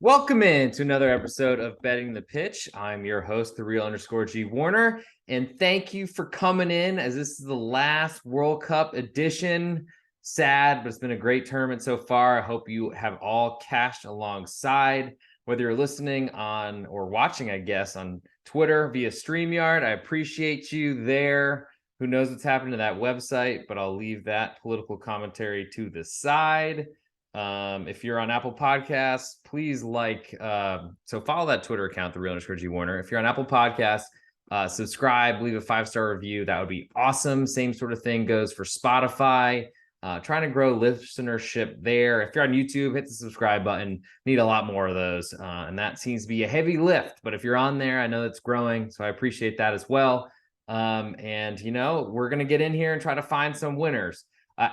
Welcome in to another episode of Betting the Pitch. I'm your host, the real underscore G Warner, and thank you for coming in as this is the last World Cup edition. Sad, but it's been a great tournament so far. I hope you have all cashed alongside, whether you're listening on or watching, I guess, on Twitter via StreamYard. I appreciate you there. Who knows what's happened to that website, but I'll leave that political commentary to the side. If you're on Apple Podcasts, please so follow that Twitter account, the real underscore G Warner. If you're on Apple Podcasts, subscribe, leave a 5-star review. That would be awesome. Same sort of thing goes for Spotify. Trying to grow listenership there. If you're on YouTube, hit the subscribe button. Need a lot more of those. And that seems to be a heavy lift, but if you're on there, I know it's growing. So I appreciate that as well. We're going to get in here and try to find some winners.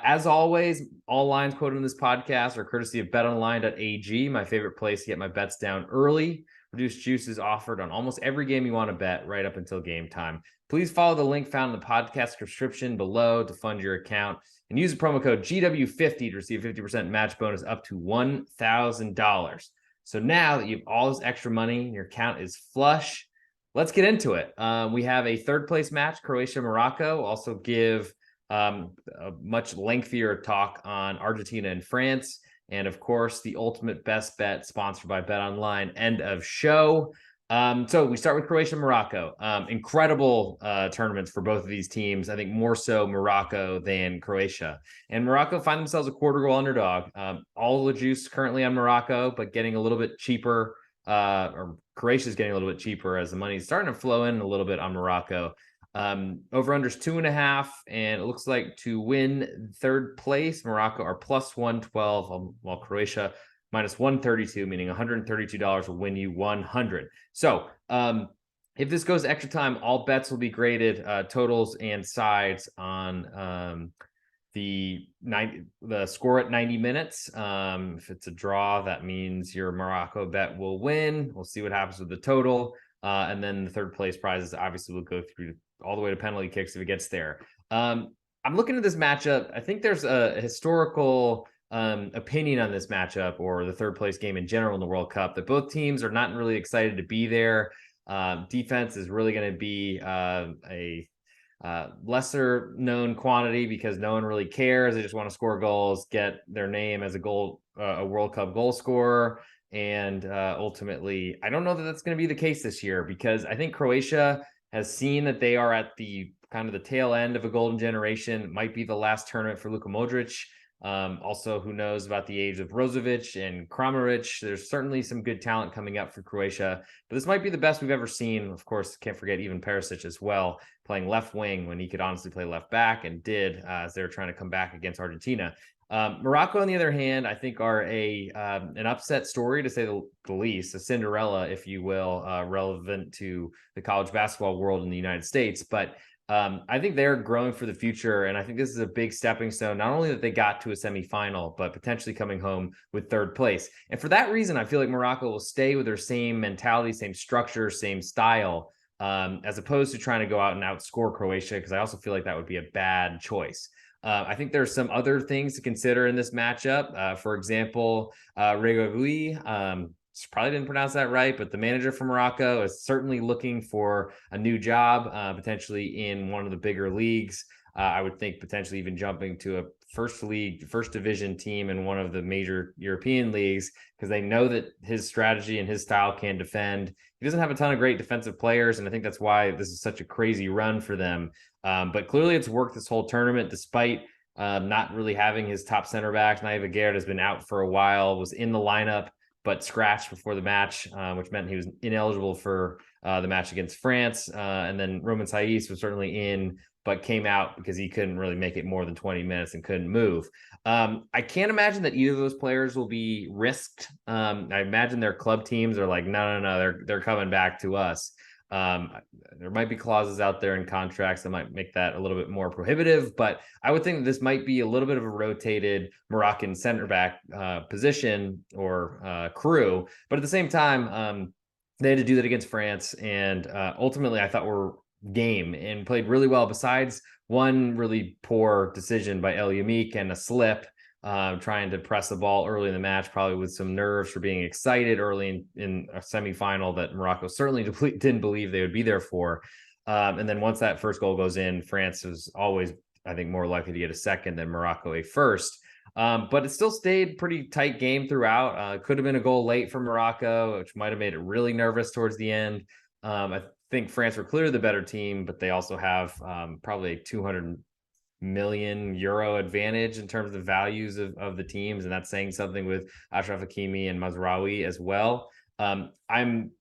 As always, all lines quoted in this podcast are courtesy of betonline.ag, my favorite place to get my bets down early. Reduced juice is offered on almost every game you want to bet right up until game time. Please follow the link found in the podcast description below to fund your account and use the promo code GW50 to receive 50% match bonus up to $1,000. So now that you have all this extra money and your account is flush, let's get into it. We have a third place match, Croatia-Morocco. Also give a much lengthier talk on Argentina and France, and of course the ultimate best bet sponsored by BetOnline. End of show. So we start with Croatia-Morocco. Incredible tournaments for both of these teams. I think more so Morocco than Croatia. And Morocco find themselves a quarter goal underdog. All the juice currently on Morocco, but getting a little bit cheaper. Or Croatia is getting a little bit cheaper as the money is starting to flow in a little bit on Morocco. Over unders 2.5, and it looks like to win third place, Morocco are plus 112, while Croatia minus 132, meaning $132 will win you 100. So if this goes extra time, all bets will be graded totals and sides on the score at 90 minutes. If it's a draw, that means your Morocco bet will win. We'll see what happens with the total. And then the third place prizes obviously will go through all the way to penalty kicks if it gets there. I'm looking at this matchup. I think there's a historical opinion on this matchup, or the third place game in general in the World Cup, that both teams are not really excited to be there. Defense is really going to be a lesser known quantity because no one really cares. They just want to score goals, get their name as a World Cup goal scorer. And ultimately, I don't know that that's going to be the case this year, because I think Croatia has seen that they are at the kind of the tail end of a golden generation. It might be the last tournament for Luka Modric. Also, who knows about the age of Brozovic and Kramaric. There's certainly some good talent coming up for Croatia, but this might be the best we've ever seen. Of course, can't forget even Perisic as well, playing left wing when he could honestly play left back, and did as they were trying to come back against Argentina. Morocco, on the other hand, I think are an upset story, to say the least, a Cinderella, if you will, relevant to the college basketball world in the United States. But I think they're growing for the future, and I think this is a big stepping stone, not only that they got to a semifinal, but potentially coming home with third place. And for that reason, I feel like Morocco will stay with their same mentality, same structure, same style, as opposed to trying to go out and outscore Croatia, because I also feel like that would be a bad choice. I think there's some other things to consider in this matchup. For example, Regragui, probably didn't pronounce that right, but the manager from Morocco is certainly looking for a new job, potentially in one of the bigger leagues. I would think potentially even jumping to a first division team in one of the major European leagues, because they know that his strategy and his style can defend. He doesn't have a ton of great defensive players, and I think that's why this is such a crazy run for them. But clearly it's worked this whole tournament, despite not really having his top center back. Naiva Garrett has been out for a while, was in the lineup, but scratched before the match, which meant he was ineligible for the match against France. And then Roman Saiz was certainly in, but came out because he couldn't really make it more than 20 minutes and couldn't move. I can't imagine that either of those players will be risked. I imagine their club teams are like, no, they're coming back to us. There might be clauses out there in contracts that might make that a little bit more prohibitive, but I would think that this might be a little bit of a rotated Moroccan center back position or crew. But at the same time, they had to do that against France, and ultimately I thought were game and played really well, besides one really poor decision by El Yamik and a slip trying to press the ball early in the match, probably with some nerves for being excited early in a semifinal that Morocco certainly didn't believe they would be there for. And then once that first goal goes in, France was always, I think, more likely to get a second than Morocco a first. But it still stayed pretty tight game throughout. Could have been a goal late for Morocco, which might have made it really nervous towards the end. I think France were clearly the better team, but they also have probably a 200 million euro advantage in terms of values of the teams. And that's saying something with Achraf Hakimi and Mazraoui as well. I'm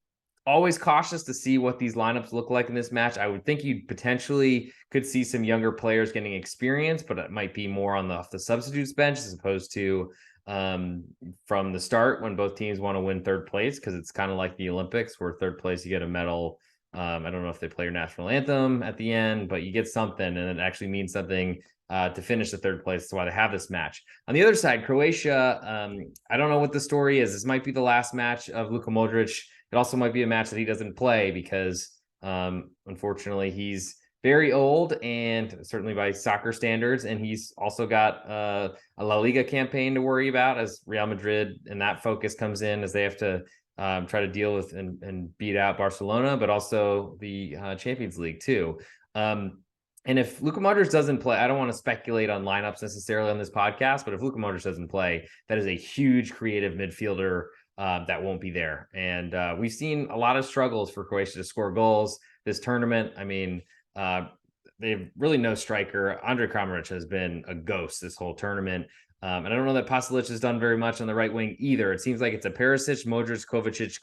always cautious to see what these lineups look like in this match. I would think you potentially could see some younger players getting experience, but it might be more on the substitutes bench as opposed to from the start when both teams want to win third place, because it's kind of like the Olympics where third place you get a medal. I don't know if they play your national anthem at the end, but you get something, and it actually means something to finish the third place. That's why they have this match. On the other side, Croatia, I don't know what the story is. This might be the last match of Luka Modric. It also might be a match that he doesn't play because, unfortunately, he's very old, and certainly by soccer standards, and he's also got a La Liga campaign to worry about as Real Madrid, and that focus comes in as they have to try to deal with and beat out Barcelona, but also the Champions League too. And if Luka Modric doesn't play, I don't want to speculate on lineups necessarily on this podcast, but if Luka Modric doesn't play, that is a huge creative midfielder that won't be there. And we've seen a lot of struggles for Croatia to score goals this tournament. I mean, they have really no striker. Andre Kramaric has been a ghost this whole tournament. And I don't know that Pasalic has done very much on the right wing either. It seems like it's a Perisic, Modric, Kovacic,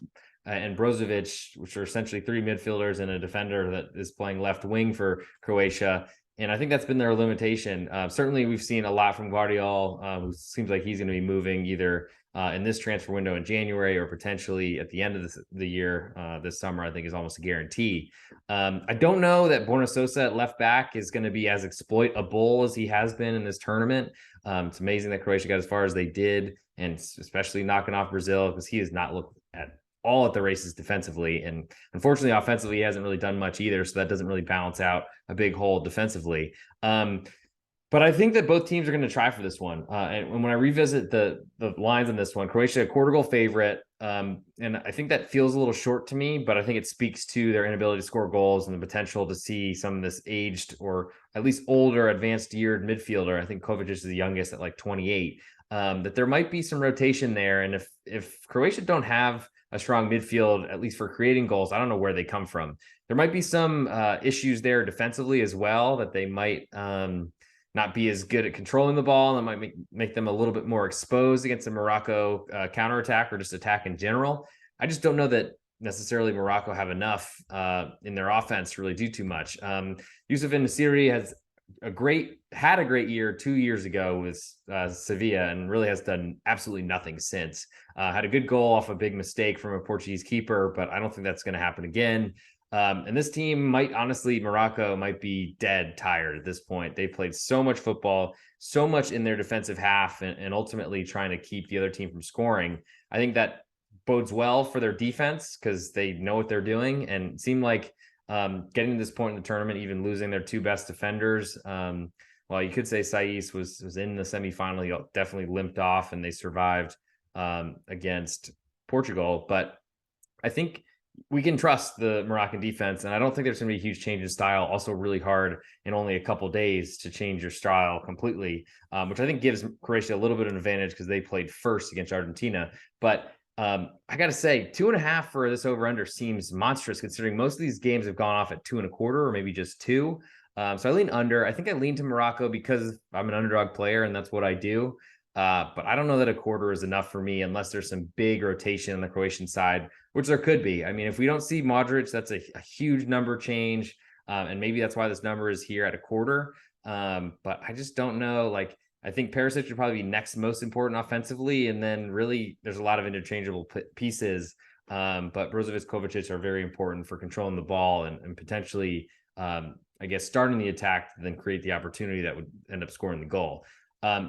and Brozovic, which are essentially three midfielders and a defender that is playing left wing for Croatia. And I think that's been their limitation. Certainly, we've seen a lot from Guardiola, who seems like he's going to be moving either in this transfer window in January or potentially at the end of the year this summer. I think is almost a guarantee. I don't know that Borna Sosa at left back is going to be as exploitable as he has been in this tournament. It's amazing that Croatia got as far as they did, and especially knocking off Brazil, because he has not looked at all at the races defensively. And unfortunately, offensively, he hasn't really done much either. So that doesn't really balance out a big hole defensively. But I think that both teams are going to try for this one. And when I revisit the lines on this one, Croatia, a quarter goal favorite. And I think that feels a little short to me, but I think it speaks to their inability to score goals and the potential to see some of this aged or at least older, advanced yeared midfielder. I think Kovacic is the youngest at like 28. That there might be some rotation there. And if Croatia don't have a strong midfield, at least for creating goals, I don't know where they come from. There might be some issues there defensively as well, that they might not be as good at controlling the ball, and that might make them a little bit more exposed against the Morocco counterattack or just attack in general. I just don't know that necessarily Morocco have enough in their offense to really do too much. Youssef En-Nesyri had a great year 2 years ago with Sevilla, and really has done absolutely nothing since. Had a good goal off a big mistake from a Portuguese keeper, but I don't think that's going to happen again. And this team Morocco might be dead tired at this point. They played so much football, so much in their defensive half, and ultimately trying to keep the other team from scoring. I think that bodes well for their defense because they know what they're doing, and it seemed like getting to this point in the tournament, even losing their two best defenders. Well, you could say Saiss was in the semifinal. He definitely limped off, and they survived against Portugal. But I think we can trust the Moroccan defense, and I don't think there's going to be a huge change in style. Also, really hard in only a couple days to change your style completely, which I think gives Croatia a little bit of an advantage because they played first against Argentina. But I got to say, 2.5 for this over-under seems monstrous considering most of these games have gone off at 2.25 or maybe just 2. So I lean under. I think I lean to Morocco because I'm an underdog player and that's what I do. But I don't know that a quarter is enough for me unless there's some big rotation on the Croatian side, which there could be. I mean, if we don't see Modric, that's a huge number change. And maybe that's why this number is here at a quarter. But I just don't know. Like, I think Perisic would probably be next most important offensively. And then really there's a lot of interchangeable pieces. But Brozovic, Kovacic are very important for controlling the ball and potentially, I guess, starting the attack to then create the opportunity that would end up scoring the goal.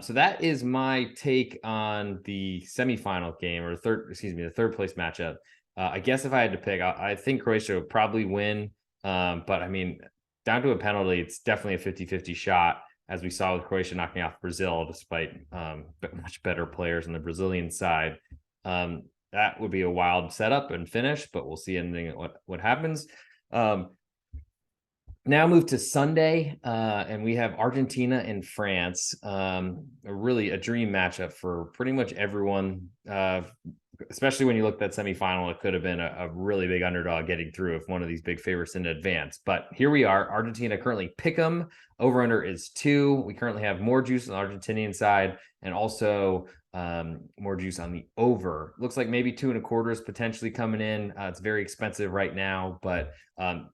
So that is my take on the semifinal game, or the third place matchup. I guess if I had to pick, I think Croatia would probably win. But I mean, down to a penalty, it's definitely a 50-50 shot. as we saw with Croatia knocking off Brazil, despite much better players on the Brazilian side. That would be a wild setup and finish, but we'll see ending what happens. Now move to Sunday, and we have Argentina and France. Really a dream matchup for pretty much everyone, especially when you look at that semifinal. It could have been a really big underdog getting through if one of these big favorites in advance. But here we are. Argentina currently pick 'em. Over under is 2. We currently have more juice on the Argentinian side and also more juice on the over. Looks like maybe 2.25 is potentially coming in. It's very expensive right now, but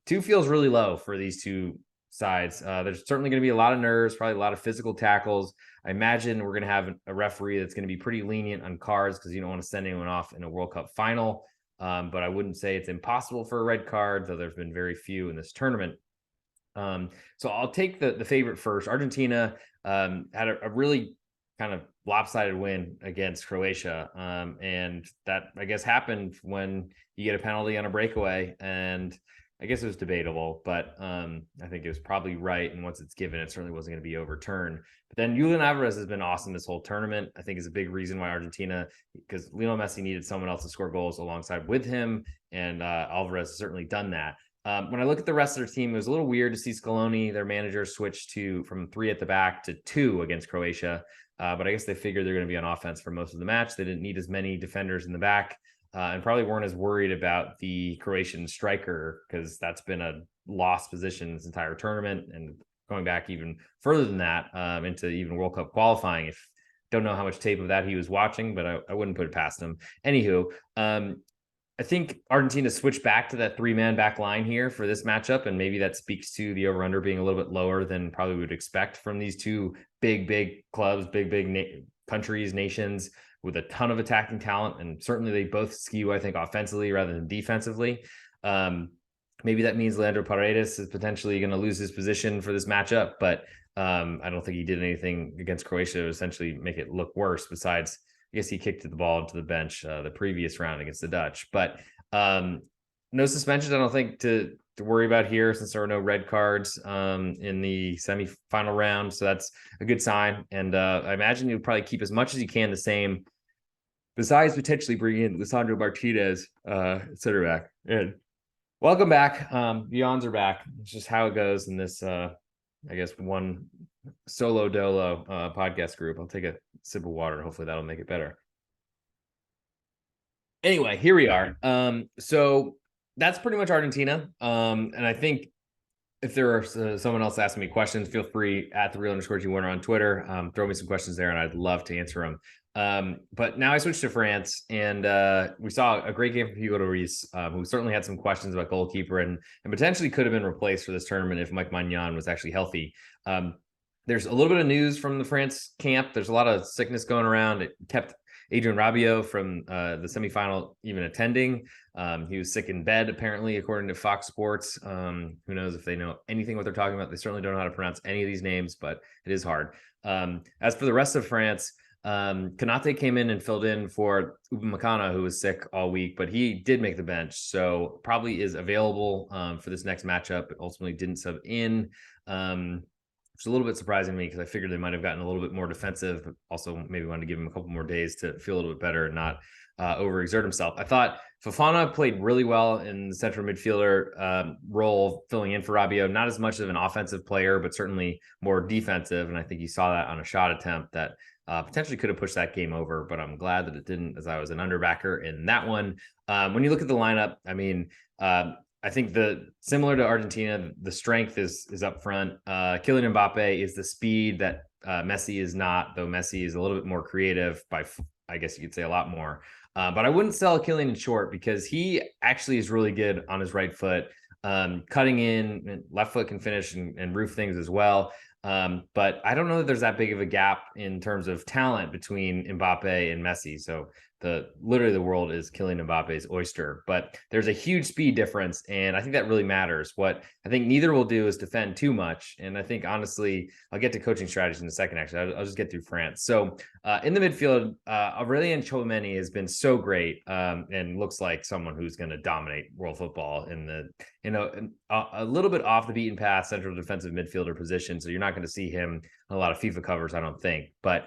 2 feels really low for these two sides. There's certainly going to be a lot of nerves, probably a lot of physical tackles. I imagine we're going to have a referee that's going to be pretty lenient on cards because you don't want to send anyone off in a World Cup final. But I wouldn't say it's impossible for a red card, though there's been very few in this tournament. So I'll take the favorite first. Argentina had a really kind of lopsided win against Croatia. And that, I guess, happened when you get a penalty on a breakaway. And I guess it was debatable, but I think it was probably right. And once it's given, it certainly wasn't going to be overturned. But then Julian Alvarez has been awesome this whole tournament. I think is a big reason why Argentina, because Lionel Messi needed someone else to score goals alongside with him. And Alvarez has certainly done that. When I look at the rest of their team, it was a little weird to see Scaloni, their manager, switch from 3 at the back to 2 against Croatia. But I guess they figured they're going to be on offense for most of the match. They didn't need as many defenders in the back and probably weren't as worried about the Croatian striker because that's been a lost position this entire tournament and going back even further than that into even World Cup qualifying. If don't know how much tape of that he was watching, but I wouldn't put it past him. Anywho, I think Argentina switched back to that 3-man back line here for this matchup, and maybe that speaks to the over-under being a little bit lower than probably would expect from these two big clubs, big countries, nations with a ton of attacking talent, and certainly they both skew, I think, offensively rather than defensively. Maybe that means Leandro Paredes is potentially going to lose his position for this matchup, but I don't think he did anything against Croatia to essentially make it look worse besides – I guess he kicked the ball to the bench the previous round against the Dutch, but no suspensions. I don't think to worry about here since there are no red cards in the semifinal round. So that's a good sign. And I imagine you'll probably keep as much as you can the same, besides potentially bringing in Lisandro Martinez, center back. And welcome back. The Yawns are back. It's just how it goes in this, I guess, one solo dolo podcast group. I'll take a sip of water. Hopefully that'll make it better. Anyway, here we are. So that's pretty much Argentina. And I think if there are someone else asking me questions, feel free at @thereal_G Warner on Twitter. Throw me some questions there and I'd love to answer them. But now I switched to France and we saw a great game from Hugo Lloris, who certainly had some questions about goalkeeper and potentially could have been replaced for this tournament if Mike Maignan was actually healthy. There's a little bit of news from the France camp. There's a lot of sickness going around. It kept Adrien Rabiot from the semifinal even attending. He was sick in bed, apparently, according to Fox Sports. Who knows if they know anything what they're talking about. They certainly don't know how to pronounce any of these names, but it is hard. As for the rest of France, Konate came in and filled in for Upamecano, who was sick all week, but he did make the bench, so probably is available for this next matchup, but ultimately didn't sub in. It's a little bit surprising to me because I figured they might have gotten a little bit more defensive, but also maybe wanted to give him a couple more days to feel a little bit better and not overexert himself. I thought Fofana played really well in the central midfielder role, filling in for Rabiot. Not as much of an offensive player, but certainly more defensive. And I think you saw that on a shot attempt that potentially could have pushed that game over, but I'm glad that it didn't, as I was an underbacker in that one. When you look at the lineup, I mean, I think similar to Argentina, the strength is up front. Kylian Mbappe is the speed that Messi is not, though Messi is a little bit more creative by, I guess you could say, a lot more. But I wouldn't sell Kylian in short because he actually is really good on his right foot, cutting in, left foot can finish and roof things as well. But I don't know that there's that big of a gap in terms of talent between Mbappe and Messi. So literally the world is Kylian Mbappe's oyster, but there's a huge speed difference. And I think that really matters. What I think neither will do is defend too much. And I think, honestly, I'll get to coaching strategies in a second. Actually, I'll just get through France. So in the midfield, Aurelien Tchouameni has been so great and looks like someone who's going to dominate world football a little bit off the beaten path central defensive midfielder position. So you're not going to see him in a lot of FIFA covers, I don't think. But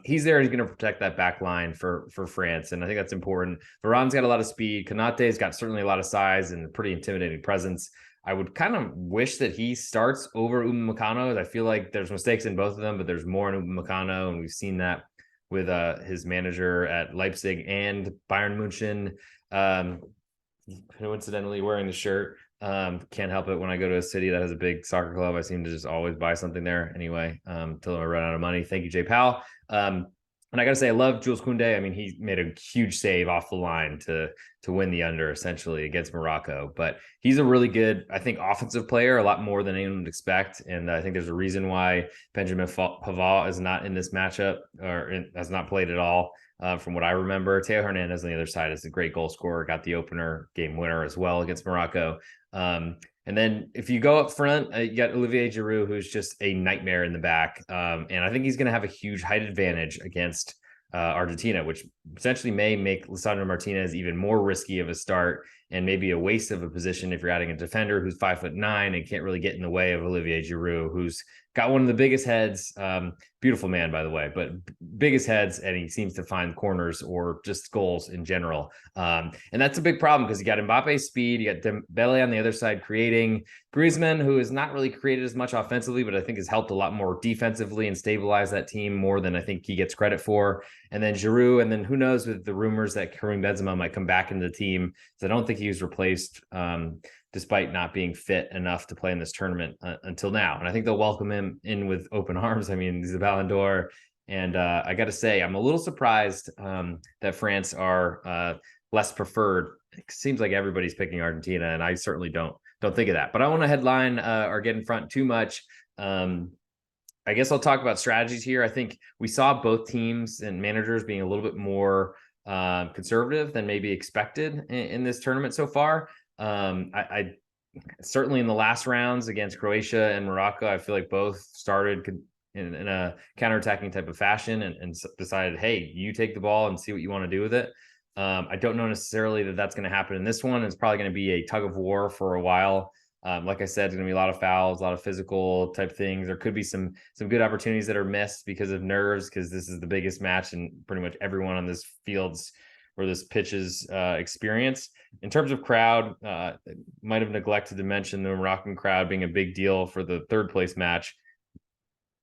he's there. He's going to protect that back line for France. And I think that's important. Varane's got a lot of speed. Konate's got certainly a lot of size and a pretty intimidating presence. I would kind of wish that he starts over Upamecano. I feel like there's mistakes in both of them, but there's more in Upamecano, and we've seen that with his manager at Leipzig and Bayern Munchen. Coincidentally wearing the shirt. Can't help it when I go to a city that has a big soccer club. I seem to just always buy something there anyway, till I run out of money. Thank you, Jay Powell. And I got to say, I love Jules Koundé. I mean, he made a huge save off the line to win the under essentially against Morocco. But he's a really good, I think, offensive player, a lot more than anyone would expect. And I think there's a reason why Benjamin Pavard is not in this matchup or has not played at all. From what I remember, Theo Hernandez on the other side is a great goal scorer, got the opener game winner as well against Morocco. And then if you go up front, you got Olivier Giroud, who's just a nightmare in the back. And I think he's going to have a huge height advantage against Argentina, which essentially may make Lisandro Martinez even more risky of a start and maybe a waste of a position if you're adding a defender who's 5'9" and can't really get in the way of Olivier Giroud, who's got one of the biggest heads. Beautifuful man, by the way, but biggest heads, and he seems to find corners or just goals in general. And that's a big problem because you got Mbappe's speed, you got Dembele on the other side creating, Griezmann, who has not really created as much offensively, but I think has helped a lot more defensively and stabilize that team more than I think he gets credit for. And then Giroud, and then who knows with the rumors that Karim Benzema might come back into the team. So I don't think he was replaced despite not being fit enough to play in this tournament until now. And I think they'll welcome him in with open arms. I mean, he's a Ballon d'Or. And I got to say, I'm a little surprised that France are less preferred. It seems like everybody's picking Argentina, and I certainly don't think of that. But I want to headline or get in front too much. I guess I'll talk about strategies here. I think we saw both teams and managers being a little bit more conservative than maybe expected in this tournament so far. I certainly in the last rounds against Croatia and Morocco, I feel like both started in a counterattacking type of fashion and decided, hey, you take the ball and see what you want to do with it. I don't know necessarily that that's going to happen in this one. It's probably going to be a tug of war for a while. Like I said, it's going to be a lot of fouls, a lot of physical type things. There could be some good opportunities that are missed because of nerves, because this is the biggest match and pretty much everyone on this field's or this pitch's experience. In terms of crowd, might have neglected to mention the Moroccan crowd being a big deal for the third place match.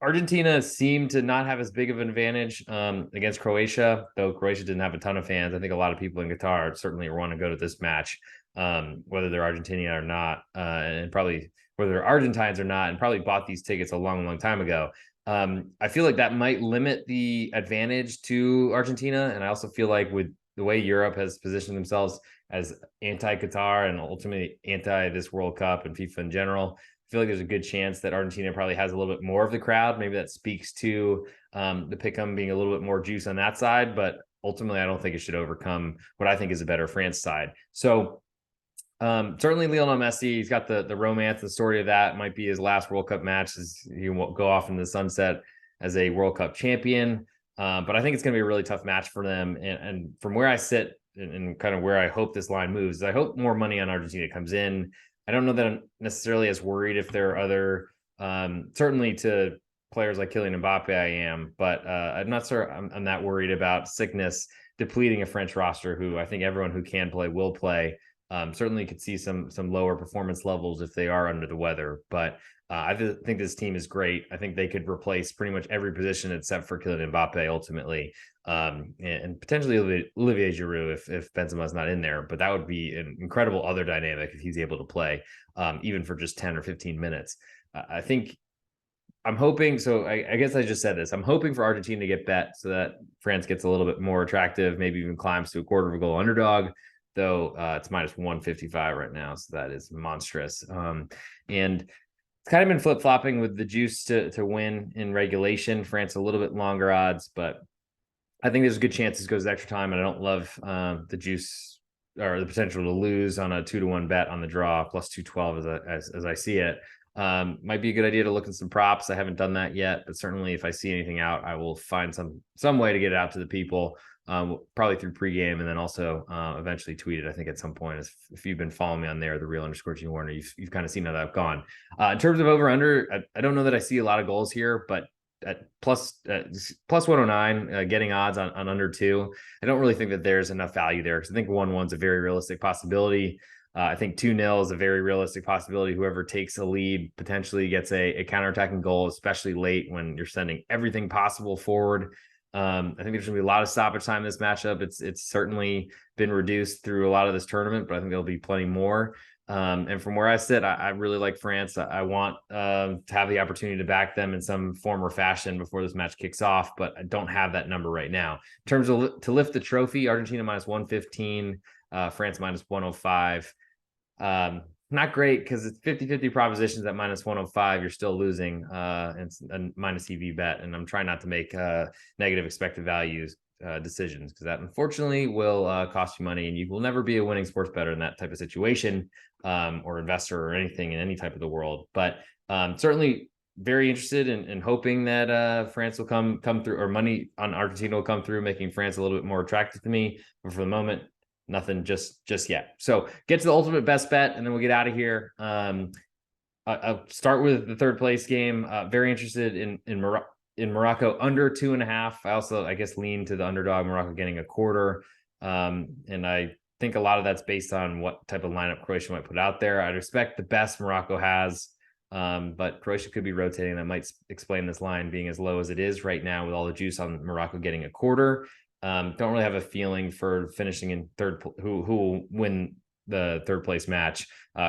Argentina seemed to not have as big of an advantage against Croatia, though Croatia didn't have a ton of fans. I think a lot of people in Qatar certainly want to go to this match, whether they're Argentina or not, and probably whether they're Argentines or not, and probably bought these tickets a long time ago. I feel like that might limit the advantage to Argentina. And I also feel like with the way Europe has positioned themselves as anti-Qatar and ultimately anti this World Cup and FIFA in general, I feel like there's a good chance that Argentina probably has a little bit more of the crowd. Maybe that speaks to the pick'em being a little bit more juice on that side, but ultimately I don't think it should overcome what I think is a better France side. So certainly Lionel Messi, he's got the romance, the story of that might be his last World Cup match as he will go off in the sunset as a World Cup champion. But I think it's going to be a really tough match for them. And from where I sit and kind of where I hope this line moves, I hope more money on Argentina comes in. I don't know that I'm necessarily as worried if there are other, certainly to players like Kylian Mbappe, I am, but I'm not sure I'm that worried about sickness depleting a French roster who I think everyone who can play will play. Certainly could see some lower performance levels if they are under the weather, but I think this team is great. I think they could replace pretty much every position except for Kylian Mbappe ultimately, and potentially Olivier Giroud if Benzema's not in there. But that would be an incredible other dynamic if he's able to play, even for just 10 or 15 minutes. I think I'm hoping. So I guess I just said this. I'm hoping for Argentina to get bet so that France gets a little bit more attractive, maybe even climbs to a quarter of a goal underdog. Though it's minus 155 right now, so that is monstrous. And it's kind of been flip-flopping with the juice to win in regulation. France a little bit longer odds, but I think there's a good chance this goes extra time. And I don't love the juice or the potential to lose on a 2-1 bet on the draw plus 212 as I see it. Might be a good idea to look at some props. I haven't done that yet, but certainly if I see anything out, I will find some way to get it out to the people. probably through pregame, and then also eventually tweeted, I think at some point. If you've been following me on there, the real underscore G Warner, you've kind of seen how that I've gone. In terms of over under, I don't know that I see a lot of goals here, but at plus 109, getting odds on under 2. I don't really think that there's enough value there, because I think 1-1's a very realistic possibility. I think 2-0 is a very realistic possibility. Whoever takes a lead potentially gets a counterattacking goal, especially late when you're sending everything possible forward. I think there's going to be a lot of stoppage time in this matchup. It's certainly been reduced through a lot of this tournament, but I think there'll be plenty more. And from where I sit, I really like France. I want to have the opportunity to back them in some form or fashion before this match kicks off, but I don't have that number right now. In terms of to lift the trophy, Argentina minus 115, France minus 105. Not great, because it's 50-50 propositions at minus 105. You're still losing, and a minus EV bet. And I'm trying not to make negative expected values decisions, because that unfortunately will cost you money, and you will never be a winning sports bettor in that type of situation, or investor or anything in any type of the world. But certainly very interested in hoping that France will come through, or money on Argentina will come through, making France a little bit more attractive to me. But for the moment, nothing just yet. So get to the ultimate best bet, and then we'll get out of here. I'll start with the third place game. Very interested in Morocco under 2.5. I also, I guess, lean to the underdog, Morocco getting a quarter. And I think a lot of that's based on what type of lineup Croatia might put out there. I'd expect the best Morocco has, but Croatia could be rotating. That might explain this line being as low as it is right now, with all the juice on Morocco getting a quarter. Don't really have a feeling for finishing in third, who will win the third place match.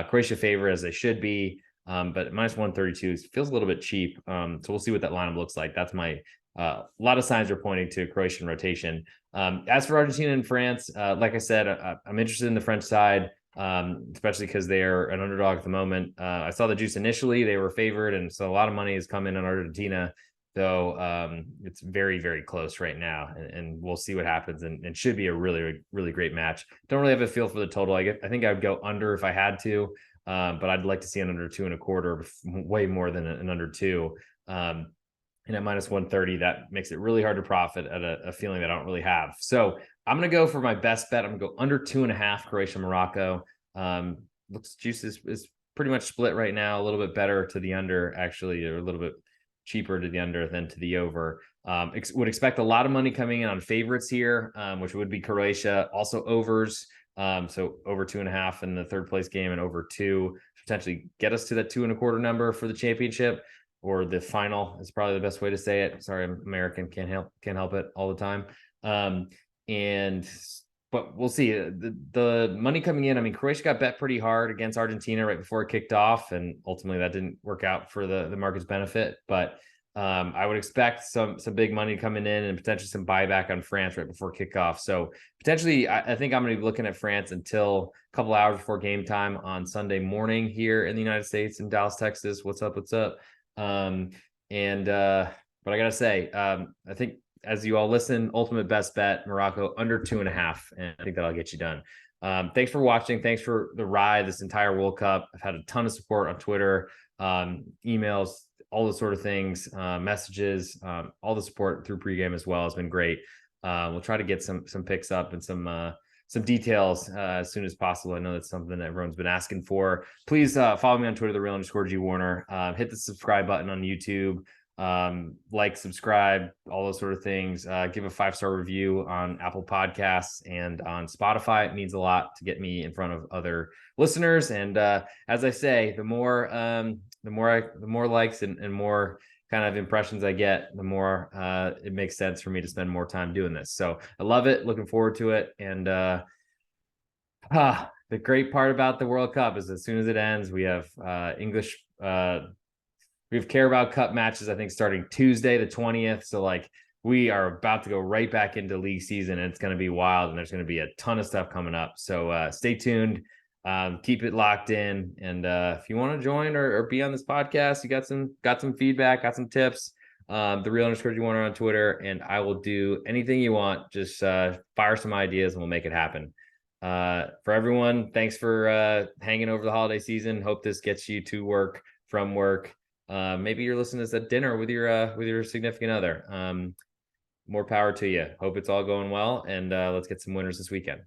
Croatia favor, as they should be, but minus 132 feels a little bit cheap. So we'll see what that lineup looks like. That's my a lot of signs are pointing to Croatian rotation. As for Argentina and France, like I said, I'm interested in the French side, especially because they're an underdog at the moment. I saw the juice initially; they were favored, and so a lot of money has come in on Argentina. Though it's very, very close right now, and we'll see what happens, and should be a really, really great match. Don't really have a feel for the total. I think I would go under if I had to, but I'd like to see an under 2.25, way more than an under 2. And at minus 130, that makes it really hard to profit at a feeling that I don't really have. So I'm going to go for my best bet. I'm going to go under 2.5 Croatia Morocco. Looks juice is pretty much split right now, a little bit better to the under, actually, or a little bit cheaper to the under than to the over. Would expect a lot of money coming in on favorites here, which would be Croatia. Also overs, so over 2.5 in the third place game, and over 2 potentially get us to that 2.25 number for the championship, or the final is probably the best way to say it. Sorry, I'm American, can't help it all the time. But we'll see. The money coming in, I mean, Croatia got bet pretty hard against Argentina right before it kicked off, and ultimately that didn't work out for the market's benefit. But I would expect some big money coming in, and potentially some buyback on France right before kickoff. So potentially, I think I'm going to be looking at France until a couple hours before game time on Sunday morning here in the United States, in Dallas, Texas. What's up? But I gotta say, I think, as you all listen, ultimate best bet, Morocco under 2.5, and I think that'll get you done. Thanks for watching. Thanks for the ride this entire World Cup. I've had a ton of support on Twitter, emails, all the sort of things, messages, all the support through pregame as well has been great. We'll try to get some picks up and some details as soon as possible. I know that's something that everyone's been asking for. Please follow me on Twitter, the real underscore G Warner. Hit the subscribe button on YouTube. Like, subscribe, all those sort of things. Give a 5-star review on Apple Podcasts and on Spotify. It means a lot to get me in front of other listeners. And as I say, the more likes and more kind of impressions I get, the more it makes sense for me to spend more time doing this. So I love it, looking forward to it. And the great part about the World Cup is, as soon as it ends, we have English we have Carabao Cup matches, I think, starting Tuesday, the 20th. So, like, we are about to go right back into league season, and it's going to be wild, and there's going to be a ton of stuff coming up. So stay tuned, keep it locked in. And if you want to join or be on this podcast, you got some feedback, got some tips, the real underscore G Warner on Twitter, and I will do anything you want. Just fire some ideas and we'll make it happen. For everyone, thanks for hanging over the holiday season. Hope this gets you to work, from work. Maybe you're listening to this at dinner with your significant other. more power to you. Hope it's all going well, and let's get some winners this weekend.